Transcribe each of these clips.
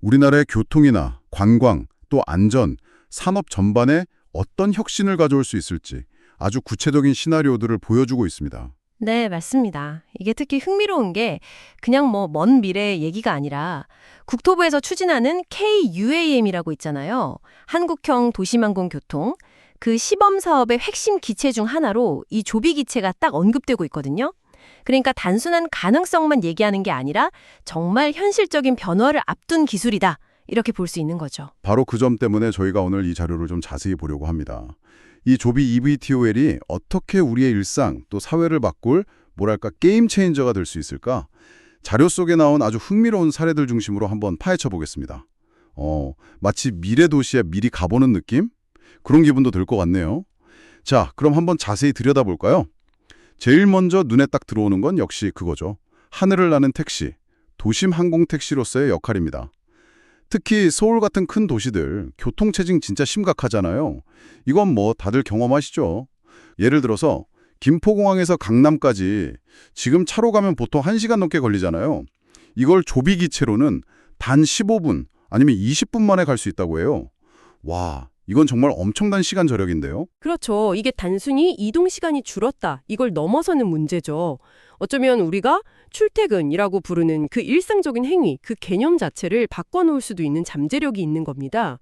우리나라의 교통이나 관광, 또 안전, 산업 전반에 어떤 혁신을 가져올 수 있을지 아주 구체적인 시나리오들을 보여주고 있습니다. 네, 맞습니다. 이게 특히 흥미로운 게 그냥 뭐 먼 미래의 얘기가 아니라 국토부에서 추진하는 KUAM이라고 있잖아요. 한국형 도시망공교통. 그 시범 사업의 핵심 기체 중 하나로 이 조비 기체가 딱 언급되고 있거든요. 그러니까 단순한 가능성만 얘기하는 게 아니라 정말 현실적인 변화를 앞둔 기술이다. 이렇게 볼 수 있는 거죠. 바로 그 점 때문에 저희가 오늘 이 자료를 좀 자세히 보려고 합니다. 이 조비 EVTOL이 어떻게 우리의 일상 또 사회를 바꿀 뭐랄까 게임 체인저가 될 수 있을까? 자료 속에 나온 아주 흥미로운 사례들 중심으로 한번 파헤쳐 보겠습니다. 마치 미래 도시에 미리 가보는 느낌? 그런 기분도 들 것 같네요. 자, 그럼 한번 자세히 들여다볼까요? 제일 먼저 눈에 딱 들어오는 건 역시 그거죠. 하늘을 나는 택시, 도심 항공 택시로서의 역할입니다. 특히 서울 같은 큰 도시들 교통체증 진짜 심각하잖아요. 이건 뭐 다들 경험하시죠? 예를 들어서 김포공항에서 강남까지 지금 차로 가면 보통 1시간 넘게 걸리잖아요. 이걸 조비기체로는 단 15분 아니면 20분 만에 갈 수 있다고 해요. 와, 이건 정말 엄청난 시간 절약인데요. 그렇죠. 이게 단순히 이동 시간이 줄었다. 이걸 넘어서는 문제죠. 어쩌면 우리가 출퇴근이라고 부르는 그 일상적인 행위, 그 개념 자체를 바꿔놓을 수도 있는 잠재력이 있는 겁니다.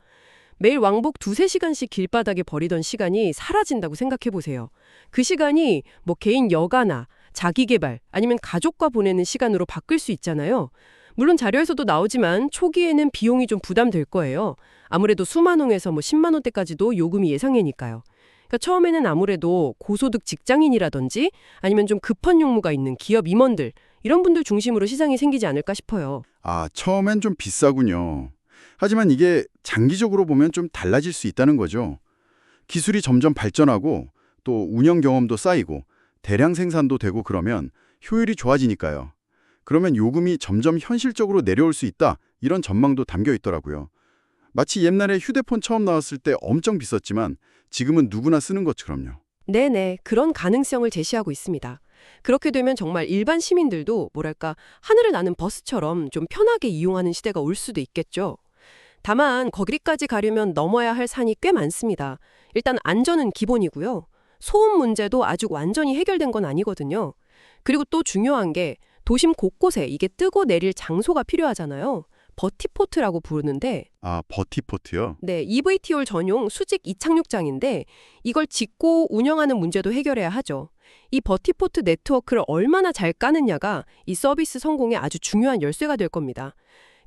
매일 왕복 2~3시간씩 길바닥에 버리던 시간이 사라진다고 생각해 보세요. 그 시간이 뭐 개인 여가나 자기계발 아니면 가족과 보내는 시간으로 바뀔 수 있잖아요. 물론 자료에서도 나오지만 초기에는 비용이 좀 부담될 거예요. 아무래도 수만 원에서 뭐 10만 원대까지도 요금이 예상이니까요. 그러니까 처음에는 아무래도 고소득 직장인이라든지 아니면 좀 급한 용무가 있는 기업 임원들 이런 분들 중심으로 시장이 생기지 않을까 싶어요. 아, 처음엔 좀 비싸군요. 하지만 이게 장기적으로 보면 좀 달라질 수 있다는 거죠. 기술이 점점 발전하고 또 운영 경험도 쌓이고 대량 생산도 되고 그러면 효율이 좋아지니까요. 그러면 요금이 점점 현실적으로 내려올 수 있다. 이런 전망도 담겨 있더라고요. 마치 옛날에 휴대폰 처음 나왔을 때 엄청 비쌌지만 지금은 누구나 쓰는 것처럼요. 네네, 그런 가능성을 제시하고 있습니다. 그렇게 되면 정말 일반 시민들도 뭐랄까 하늘을 나는 버스처럼 좀 편하게 이용하는 시대가 올 수도 있겠죠. 다만 거기까지 가려면 넘어야 할 산이 꽤 많습니다. 일단 안전은 기본이고요. 소음 문제도 아직 완전히 해결된 건 아니거든요. 그리고 또 중요한 게 도심 곳곳에 이게 뜨고 내릴 장소가 필요하잖아요. 버티포트라고 부르는데 아, 버티포트요? 네, EVTOL 전용 수직 이착륙장인데 이걸 짓고 운영하는 문제도 해결해야 하죠. 이 버티포트 네트워크를 얼마나 잘 까느냐가 이 서비스 성공에 아주 중요한 열쇠가 될 겁니다.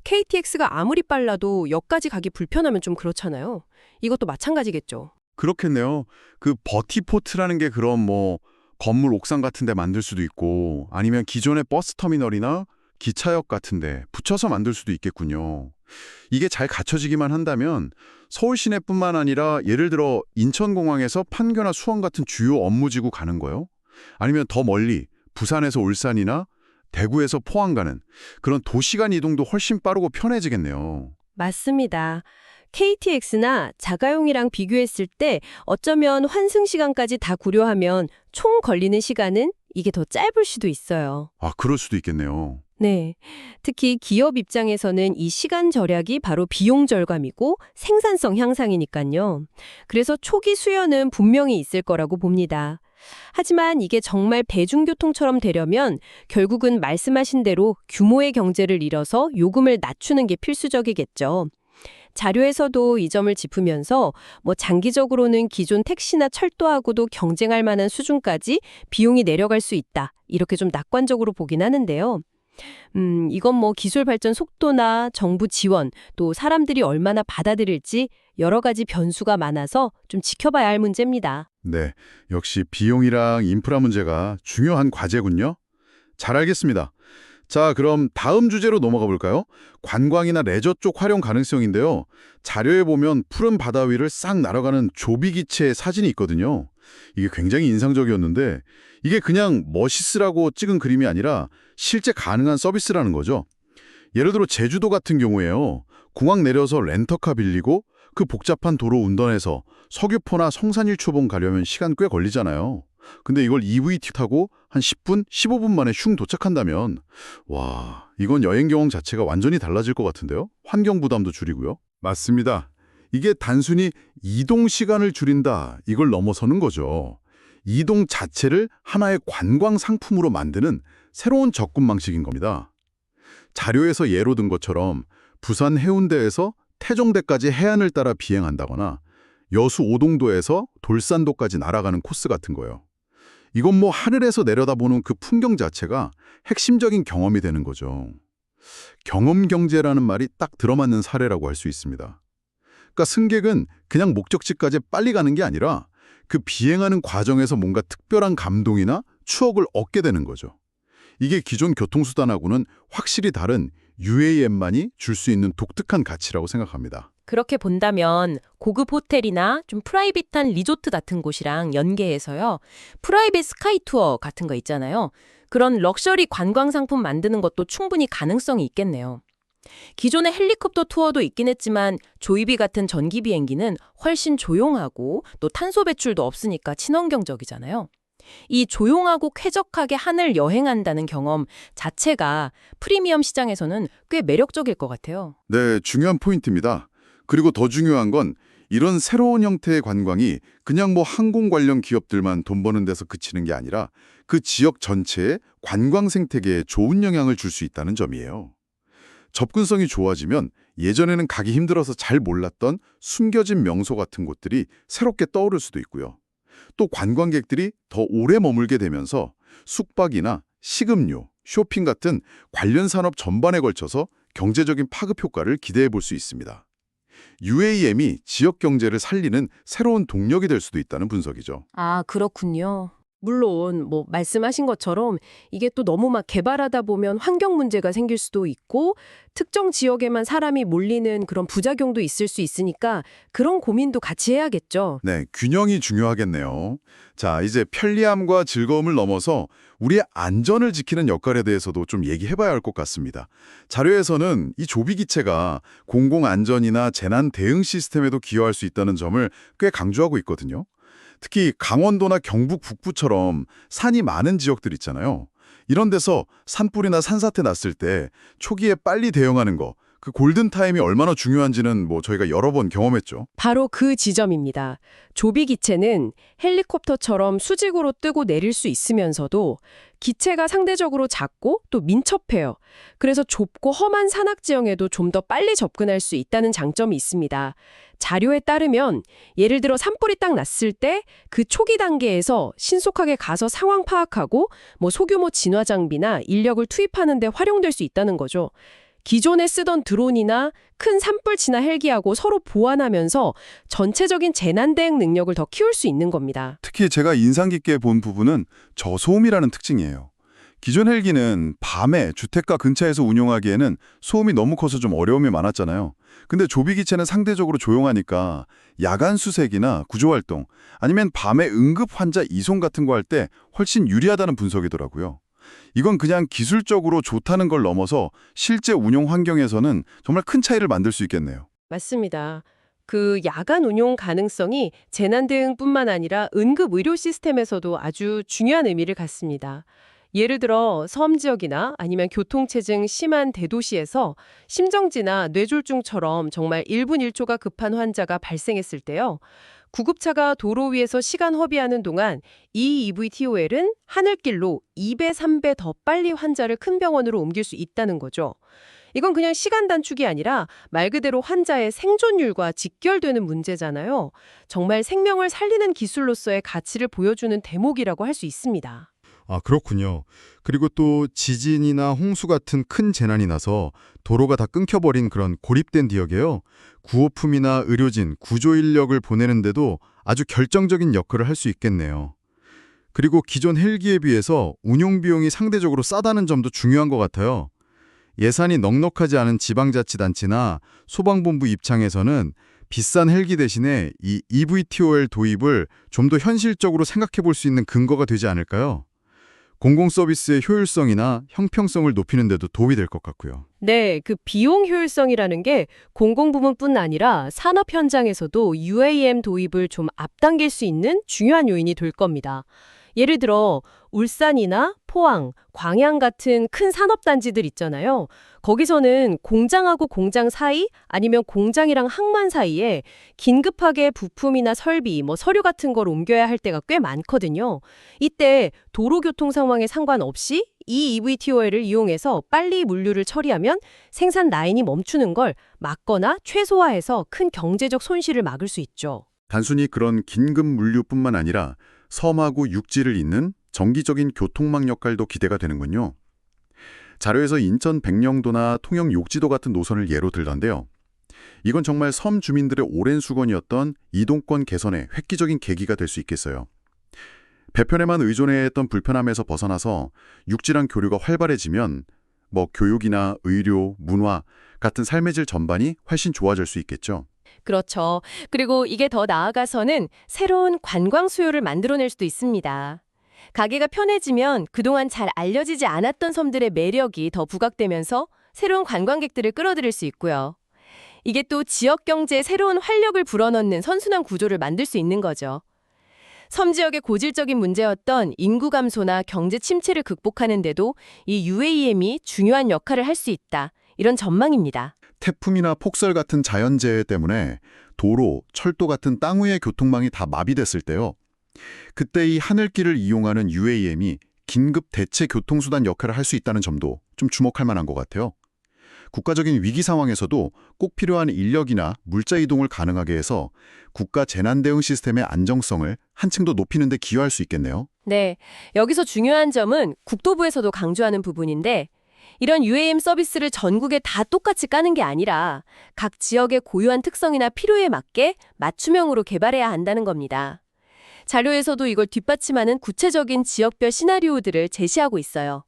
KTX가 아무리 빨라도 역까지 가기 불편하면 좀 그렇잖아요. 이것도 마찬가지겠죠. 그렇겠네요. 그 버티포트라는 게 그럼 뭐 건물 옥상 같은 데 만들 수도 있고 아니면 기존의 버스 터미널이나 기차역 같은 데 붙여서 만들 수도 있겠군요. 이게 잘 갖춰지기만 한다면 서울 시내뿐만 아니라 예를 들어 인천공항에서 판교나 수원 같은 주요 업무지구 가는 거요? 아니면 더 멀리 부산에서 울산이나 대구에서 포항 가는 그런 도시간 이동도 훨씬 빠르고 편해지겠네요. 맞습니다. KTX나 자가용이랑 비교했을 때 어쩌면 환승 시간까지 다 고려하면 총 걸리는 시간은 이게 더 짧을 수도 있어요. 아, 그럴 수도 있겠네요. 네. 특히 기업 입장에서는 이 시간 절약이 바로 비용 절감이고 생산성 향상이니까요. 그래서 초기 수요는 분명히 있을 거라고 봅니다. 하지만 이게 정말 대중교통처럼 되려면 결국은 말씀하신 대로 규모의 경제를 이뤄서 요금을 낮추는 게 필수적이겠죠. 자료에서도 이 점을 짚으면서 뭐 장기적으로는 기존 택시나 철도하고도 경쟁할 만한 수준까지 비용이 내려갈 수 있다. 이렇게 좀 낙관적으로 보긴 하는데요. 이건 뭐 기술 발전 속도나 정부 지원, 또 사람들이 얼마나 받아들일지 여러 가지 변수가 많아서 좀 지켜봐야 할 문제입니다. 네, 역시 비용이랑 인프라 문제가 중요한 과제군요. 잘 알겠습니다. 자, 그럼 다음 주제로 넘어가 볼까요? 관광이나 레저 쪽 활용 가능성인데요. 자료에 보면 푸른 바다 위를 싹 날아가는 조비기체의 사진이 있거든요. 이게 굉장히 인상적이었는데 이게 그냥 멋있으라고 찍은 그림이 아니라 실제 가능한 서비스라는 거죠. 예를 들어 제주도 같은 경우에요. 공항 내려서 렌터카 빌리고 그 복잡한 도로 운전해서 서귀포나 성산일초봉 가려면 시간 꽤 걸리잖아요. 근데 이걸 EVT 타고 한 10분, 15분 만에 슝 도착한다면 와, 이건 여행 경험 자체가 완전히 달라질 것 같은데요? 환경 부담도 줄이고요. 맞습니다. 이게 단순히 이동 시간을 줄인다, 이걸 넘어서는 거죠. 이동 자체를 하나의 관광 상품으로 만드는 새로운 접근 방식인 겁니다. 자료에서 예로 든 것처럼 부산 해운대에서 태종대까지 해안을 따라 비행한다거나 여수 오동도에서 돌산도까지 날아가는 코스 같은 거예요. 이건 뭐 하늘에서 내려다보는 그 풍경 자체가 핵심적인 경험이 되는 거죠. 경험 경제라는 말이 딱 들어맞는 사례라고 할 수 있습니다. 그러니까 승객은 그냥 목적지까지 빨리 가는 게 아니라 그 비행하는 과정에서 뭔가 특별한 감동이나 추억을 얻게 되는 거죠. 이게 기존 교통수단하고는 확실히 다른 UAM만이 줄 수 있는 독특한 가치라고 생각합니다. 그렇게 본다면 고급 호텔이나 좀 프라이빗한 리조트 같은 곳이랑 연계해서요. 프라이빗 스카이 투어 같은 거 있잖아요. 그런 럭셔리 관광 상품 만드는 것도 충분히 가능성이 있겠네요. 기존의 헬리콥터 투어도 있긴 했지만 조이비 같은 전기 비행기는 훨씬 조용하고 또 탄소 배출도 없으니까 친환경적이잖아요. 이 조용하고 쾌적하게 하늘 여행한다는 경험 자체가 프리미엄 시장에서는 꽤 매력적일 것 같아요. 네, 중요한 포인트입니다. 그리고 더 중요한 건 이런 새로운 형태의 관광이 그냥 뭐 항공 관련 기업들만 돈 버는 데서 그치는 게 아니라 그 지역 전체에 관광 생태계에 좋은 영향을 줄 수 있다는 점이에요. 접근성이 좋아지면 예전에는 가기 힘들어서 잘 몰랐던 숨겨진 명소 같은 곳들이 새롭게 떠오를 수도 있고요. 또 관광객들이 더 오래 머물게 되면서 숙박이나 식음료, 쇼핑 같은 관련 산업 전반에 걸쳐서 경제적인 파급 효과를 기대해 볼 수 있습니다. UAM이 지역 경제를 살리는 새로운 동력이 될 수도 있다는 분석이죠. 아, 그렇군요. 물론 뭐 말씀하신 것처럼 이게 또 너무 막 개발하다 보면 환경 문제가 생길 수도 있고 특정 지역에만 사람이 몰리는 그런 부작용도 있을 수 있으니까 그런 고민도 같이 해야겠죠. 네, 균형이 중요하겠네요. 자, 이제 편리함과 즐거움을 넘어서 우리의 안전을 지키는 역할에 대해서도 좀 얘기해봐야 할 것 같습니다. 자료에서는 이 조비기체가 공공안전이나 재난 대응 시스템에도 기여할 수 있다는 점을 꽤 강조하고 있거든요. 특히 강원도나 경북 북부처럼 산이 많은 지역들 있잖아요. 이런 데서 산불이나 산사태 났을 때 초기에 빨리 대응하는 거, 그 골든타임이 얼마나 중요한지는 뭐 저희가 여러 번 경험했죠. 바로 그 지점입니다. 조비 기체는 헬리콥터처럼 수직으로 뜨고 내릴 수 있으면서도 기체가 상대적으로 작고 또 민첩해요. 그래서 좁고 험한 산악 지형에도 좀 더 빨리 접근할 수 있다는 장점이 있습니다. 자료에 따르면 예를 들어 산불이 딱 났을 때 그 초기 단계에서 신속하게 가서 상황 파악하고 뭐 소규모 진화 장비나 인력을 투입하는 데 활용될 수 있다는 거죠. 기존에 쓰던 드론이나 큰 산불 진화 헬기하고 서로 보완하면서 전체적인 재난 대응 능력을 더 키울 수 있는 겁니다. 특히 제가 인상 깊게 본 부분은 저소음이라는 특징이에요. 기존 헬기는 밤에 주택가 근처에서 운용하기에는 소음이 너무 커서 좀 어려움이 많았잖아요. 근데 조비기체는 상대적으로 조용하니까 야간 수색이나 구조활동 아니면 밤에 응급 환자 이송 같은 거 할 때 훨씬 유리하다는 분석이더라고요. 이건 그냥 기술적으로 좋다는 걸 넘어서 실제 운용 환경에서는 정말 큰 차이를 만들 수 있겠네요. 맞습니다. 그 야간 운용 가능성이 재난 대응뿐만 아니라 응급 의료 시스템에서도 아주 중요한 의미를 갖습니다. 예를 들어 섬 지역이나 아니면 교통체증 심한 대도시에서 심정지나 뇌졸중처럼 정말 1분 1초가 급한 환자가 발생했을 때요. 구급차가 도로 위에서 시간 허비하는 동안 이 EVTOL은 하늘길로 2배, 3배 더 빨리 환자를 큰 병원으로 옮길 수 있다는 거죠. 이건 그냥 시간 단축이 아니라 말 그대로 환자의 생존율과 직결되는 문제잖아요. 정말 생명을 살리는 기술로서의 가치를 보여주는 대목이라고 할 수 있습니다. 아, 그렇군요. 그리고 또 지진이나 홍수 같은 큰 재난이 나서 도로가 다 끊겨버린 그런 고립된 지역에요. 구호품이나 의료진, 구조 인력을 보내는데도 아주 결정적인 역할을 할 수 있겠네요. 그리고 기존 헬기에 비해서 운용 비용이 상대적으로 싸다는 점도 중요한 것 같아요. 예산이 넉넉하지 않은 지방자치단체나 소방본부 입장에서는 비싼 헬기 대신에 이 EVTOL 도입을 좀 더 현실적으로 생각해 볼 수 있는 근거가 되지 않을까요? 공공서비스의 효율성이나 형평성을 높이는 데도 도움이 될 것 같고요. 네, 그 비용 효율성이라는 게 공공부문뿐 아니라 산업 현장에서도 UAM 도입을 좀 앞당길 수 있는 중요한 요인이 될 겁니다. 예를 들어 울산이나 포항, 광양 같은 큰 산업단지들 있잖아요. 거기서는 공장하고 공장 사이 아니면 공장이랑 항만 사이에 긴급하게 부품이나 설비, 서류 같은 걸 옮겨야 할 때가 꽤 많거든요. 이때 도로교통 상황에 상관없이 이 EVTOL을 이용해서 빨리 물류를 처리하면 생산 라인이 멈추는 걸 막거나 최소화해서 큰 경제적 손실을 막을 수 있죠. 단순히 그런 긴급 물류뿐만 아니라 섬하고 육지를 잇는 정기적인 교통망 역할도 기대가 되는군요. 자료에서 인천 백령도나 통영 욕지도 같은 노선을 예로 들던데요. 이건 정말 섬 주민들의 오랜 수건이었던 이동권 개선의 획기적인 계기가 될 수 있겠어요. 배편에만 의존해야 했던 불편함에서 벗어나서 육지랑 교류가 활발해지면 교육이나 의료, 문화 같은 삶의 질 전반이 훨씬 좋아질 수 있겠죠. 그렇죠. 그리고 이게 더 나아가서는 새로운 관광 수요를 만들어낼 수도 있습니다. 가게가 편해지면 그동안 잘 알려지지 않았던 섬들의 매력이 더 부각되면서 새로운 관광객들을 끌어들일 수 있고요. 이게 또 지역 경제에 새로운 활력을 불어넣는 선순환 구조를 만들 수 있는 거죠. 섬 지역의 고질적인 문제였던 인구 감소나 경제 침체를 극복하는 데도 이 UAM이 중요한 역할을 할 수 있다. 이런 전망입니다. 태풍이나 폭설 같은 자연재해 때문에 도로, 철도 같은 땅 위의 교통망이 다 마비됐을 때요. 그때 이 하늘길을 이용하는 UAM이 긴급 대체 교통수단 역할을 할 수 있다는 점도 좀 주목할 만한 것 같아요. 국가적인 위기 상황에서도 꼭 필요한 인력이나 물자 이동을 가능하게 해서 국가 재난대응 시스템의 안정성을 한층 더 높이는 데 기여할 수 있겠네요. 네, 여기서 중요한 점은 국토부에서도 강조하는 부분인데 이런 UAM 서비스를 전국에 다 똑같이 까는 게 아니라 각 지역의 고유한 특성이나 필요에 맞게 맞춤형으로 개발해야 한다는 겁니다. 자료에서도 이걸 뒷받침하는 구체적인 지역별 시나리오들을 제시하고 있어요.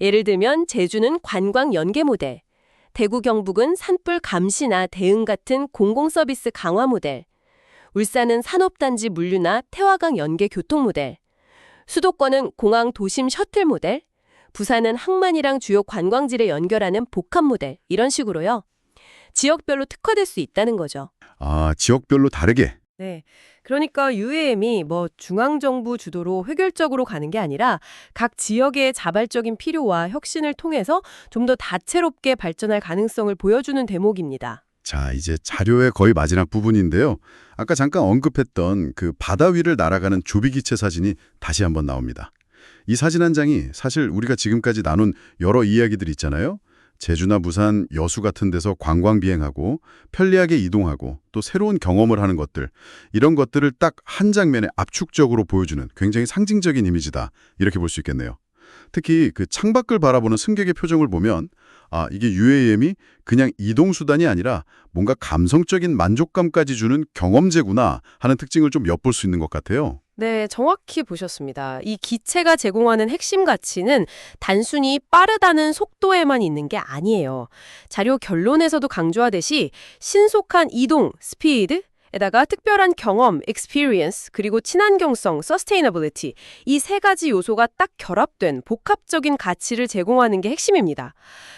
예를 들면 제주는 관광 연계 모델, 대구 경북은 산불 감시나 대응 같은 공공서비스 강화 모델, 울산은 산업단지 물류나 태화강 연계 교통 모델, 수도권은 공항 도심 셔틀 모델, 부산은 항만이랑 주요 관광지를 연결하는 복합 모델, 이런 식으로요. 지역별로 특화될 수 있다는 거죠. 아, 지역별로 다르게. 네. 그러니까 UAM이 중앙정부 주도로 획일적으로 가는 게 아니라 각 지역의 자발적인 필요와 혁신을 통해서 좀 더 다채롭게 발전할 가능성을 보여주는 대목입니다. 자, 이제 자료의 거의 마지막 부분인데요. 아까 잠깐 언급했던 그 바다 위를 날아가는 조비기체 사진이 다시 한번 나옵니다. 이 사진 한 장이 사실 우리가 지금까지 나눈 여러 이야기들 있잖아요. 제주나 부산, 여수 같은 데서 관광 비행하고 편리하게 이동하고 또 새로운 경험을 하는 것들, 이런 것들을 딱 한 장면에 압축적으로 보여주는 굉장히 상징적인 이미지다. 이렇게 볼 수 있겠네요. 특히 그 창밖을 바라보는 승객의 표정을 보면 아, 이게 UAM이 그냥 이동수단이 아니라 뭔가 감성적인 만족감까지 주는 경험제구나 하는 특징을 좀 엿볼 수 있는 것 같아요. 네, 정확히 보셨습니다. 이 기체가 제공하는 핵심 가치는 단순히 빠르다는 속도에만 있는 게 아니에요. 자료 결론에서도 강조하듯이 신속한 이동, 스피드, 에다가 특별한 경험, experience, 그리고 친환경성, sustainability, 이 세 가지 요소가 딱 결합된 복합적인 가치를 제공하는 게 핵심입니다.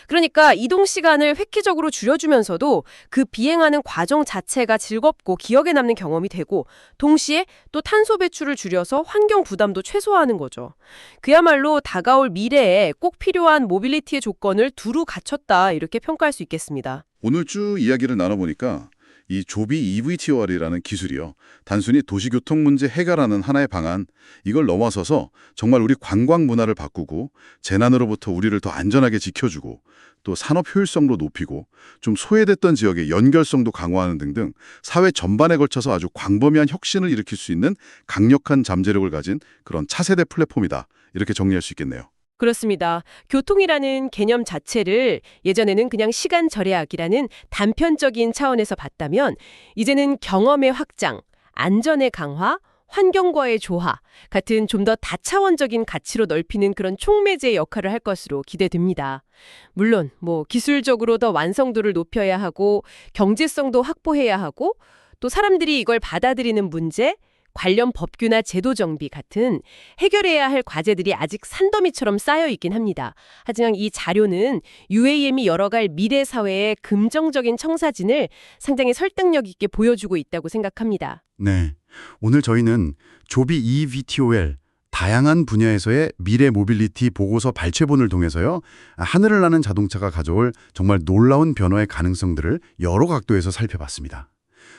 그러니까 이동 시간을 획기적으로 줄여주면서도 그 비행하는 과정 자체가 즐겁고 기억에 남는 경험이 되고 동시에 또 탄소 배출을 줄여서 환경 부담도 최소화하는 거죠. 그야말로 다가올 미래에 꼭 필요한 모빌리티의 조건을 두루 갖췄다 이렇게 평가할 수 있겠습니다. 오늘 쭉 이야기를 나눠보니까 이 조비 EVTOL이라는 기술이요. 단순히 도시교통 문제 해결하는 하나의 방안, 이걸 넘어서서 정말 우리 관광 문화를 바꾸고 재난으로부터 우리를 더 안전하게 지켜주고 또 산업 효율성도 높이고 좀 소외됐던 지역의 연결성도 강화하는 등등 사회 전반에 걸쳐서 아주 광범위한 혁신을 일으킬 수 있는 강력한 잠재력을 가진 그런 차세대 플랫폼이다. 이렇게 정리할 수 있겠네요. 그렇습니다. 교통이라는 개념 자체를 예전에는 그냥 시간 절약이라는 단편적인 차원에서 봤다면 이제는 경험의 확장, 안전의 강화, 환경과의 조화 같은 좀 더 다차원적인 가치로 넓히는 그런 촉매제의 역할을 할 것으로 기대됩니다. 물론 기술적으로 더 완성도를 높여야 하고 경제성도 확보해야 하고 또 사람들이 이걸 받아들이는 문제, 관련 법규나 제도 정비 같은 해결해야 할 과제들이 아직 산더미처럼 쌓여 있긴 합니다. 하지만 이 자료는 UAM이 열어갈 미래 사회의 긍정적인 청사진을 상당히 설득력 있게 보여주고 있다고 생각합니다. 네, 오늘 저희는 조비 EVTOL, 다양한 분야에서의 미래 모빌리티 보고서 발췌본을 통해서요. 하늘을 나는 자동차가 가져올 정말 놀라운 변화의 가능성들을 여러 각도에서 살펴봤습니다.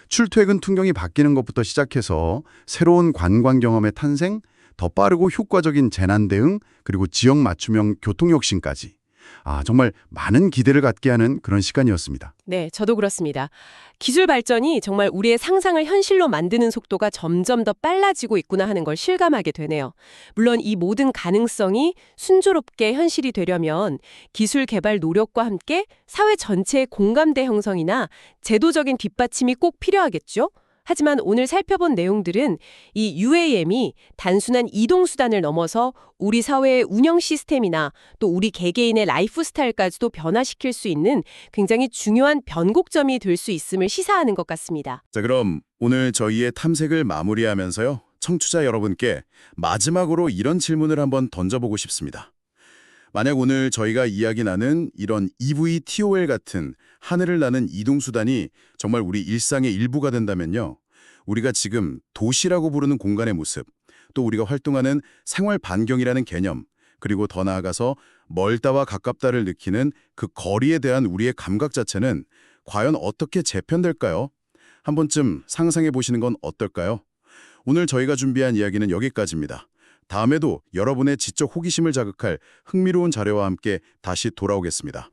출퇴근 풍경이 바뀌는 것부터 시작해서 새로운 관광 경험의 탄생, 더 빠르고 효과적인 재난 대응, 그리고 지역 맞춤형 교통혁신까지. 정말 많은 기대를 갖게 하는 그런 시간이었습니다. 네, 저도 그렇습니다. 기술 발전이 정말 우리의 상상을 현실로 만드는 속도가 점점 더 빨라지고 있구나 하는 걸 실감하게 되네요. 물론 이 모든 가능성이 순조롭게 현실이 되려면 기술 개발 노력과 함께 사회 전체의 공감대 형성이나 제도적인 뒷받침이 꼭 필요하겠죠? 하지만 오늘 살펴본 내용들은 이 UAM이 단순한 이동수단을 넘어서 우리 사회의 운영 시스템이나 또 우리 개개인의 라이프 스타일까지도 변화시킬 수 있는 굉장히 중요한 변곡점이 될 수 있음을 시사하는 것 같습니다. 자, 그럼 오늘 저희의 탐색을 마무리하면서요. 청취자 여러분께 마지막으로 이런 질문을 한번 던져보고 싶습니다. 만약 오늘 저희가 이야기 나눈 이런 EVTOL 같은 하늘을 나는 이동수단이 정말 우리 일상의 일부가 된다면요. 우리가 지금 도시라고 부르는 공간의 모습, 또 우리가 활동하는 생활 반경이라는 개념, 그리고 더 나아가서 멀다와 가깝다를 느끼는 그 거리에 대한 우리의 감각 자체는 과연 어떻게 재편될까요? 한 번쯤 상상해 보시는 건 어떨까요? 오늘 저희가 준비한 이야기는 여기까지입니다. 다음에도 여러분의 지적 호기심을 자극할 흥미로운 자료와 함께 다시 돌아오겠습니다.